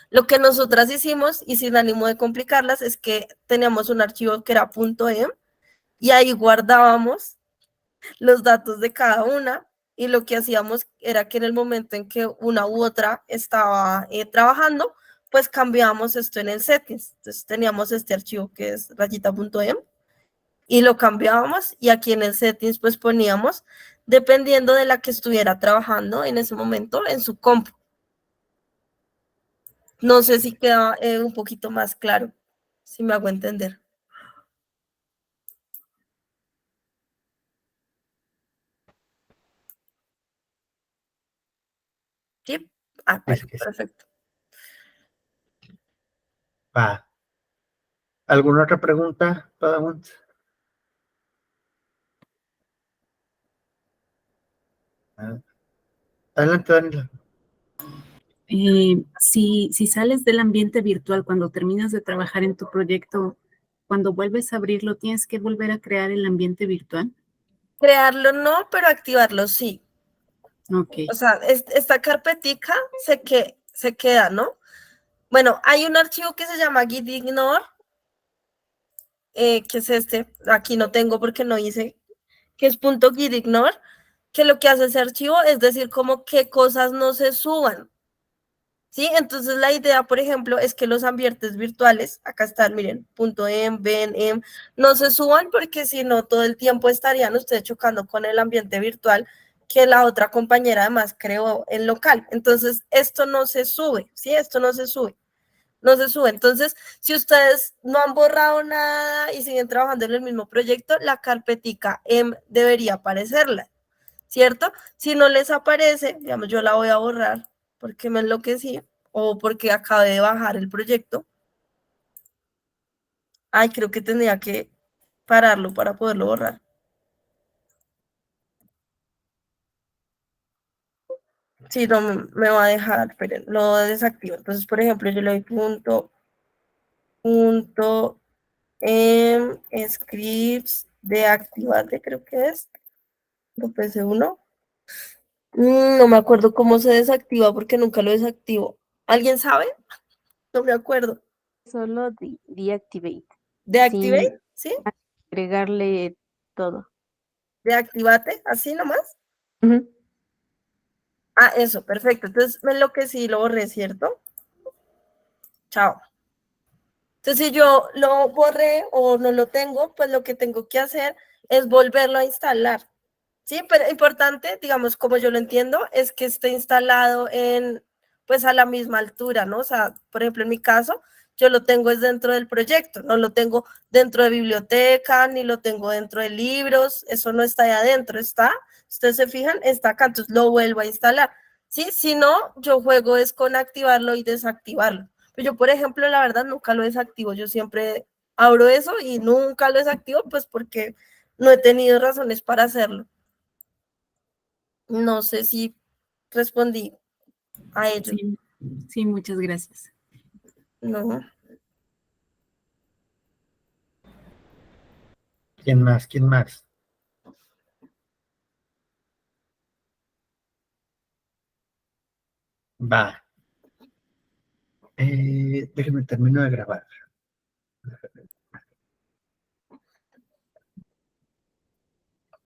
Lo que nosotras hicimos, y sin ánimo de complicarlas, es que teníamos un archivo que era .em, y ahí guardábamos los datos de cada una, y lo que hacíamos era que en el momento en que una u otra estaba trabajando, pues cambiábamos esto en el settings. Entonces teníamos este archivo que es rayita.em y lo cambiábamos, y aquí en el settings pues poníamos dependiendo de la que estuviera trabajando en ese momento en su compu. No sé si queda un poquito más claro, si me hago entender. ¿Sí? Perfecto. Va. ¿Alguna otra pregunta, Padawan? Adelante, Daniela. Si sales del ambiente virtual cuando terminas de trabajar en tu proyecto, cuando vuelves a abrirlo, ¿tienes que volver a crear el ambiente virtual? Crearlo no, pero activarlo sí. Okay. O sea, esta carpetica se queda, ¿no? Bueno, hay un archivo que se llama gitignore, que es este, aquí no tengo porque no hice, que es .gitignore, que lo que hace ese archivo es decir como qué cosas no se suban, ¿sí? Entonces la idea, por ejemplo, es que los ambientes virtuales, acá están, miren, .em, .ben, no se suban porque si no todo el tiempo estarían ustedes chocando con el ambiente virtual que la otra compañera además creó en local. Entonces, esto no se sube, ¿sí? Esto no se sube. No se sube. Entonces, si ustedes no han borrado nada y siguen trabajando en el mismo proyecto, la carpetica debería aparecerla, ¿cierto? Si no les aparece, digamos, yo la voy a borrar porque me enloquecí o porque acabé de bajar el proyecto. Ay, creo que tendría que pararlo para poderlo borrar. Si no, me va a dejar, pero lo desactivo. Entonces, por ejemplo, yo le doy punto scripts de activate, creo que es. Lo PC1. No me acuerdo cómo se desactiva porque nunca lo desactivo. ¿Alguien sabe? No me acuerdo. Solo deactivate, sin ¿Deactivate? ¿Sí? agregarle todo. ¿Deactivate? ¿Así nomás? Ujú. Ah, eso, perfecto. Entonces me enloquecí y lo borré, ¿cierto? Chao. Entonces, si yo lo borré o no lo tengo, pues lo que tengo que hacer es volverlo a instalar. Sí, pero importante, digamos, como yo lo entiendo, es que esté instalado pues a la misma altura, ¿no? O sea, por ejemplo, en mi caso, yo lo tengo es dentro del proyecto, no lo tengo dentro de biblioteca, ni lo tengo dentro de libros, eso no está ahí adentro, está, ustedes se fijan, está acá, entonces lo vuelvo a instalar. Sí, si no, yo juego es con activarlo y desactivarlo. Pero yo, por ejemplo, la verdad, nunca lo desactivo, yo siempre abro eso y nunca lo desactivo, pues porque no he tenido razones para hacerlo. No sé si respondí a ello. Sí, sí, muchas gracias. No. ¿Quién más? ¿Quién más? Va. Déjenme termino de grabar.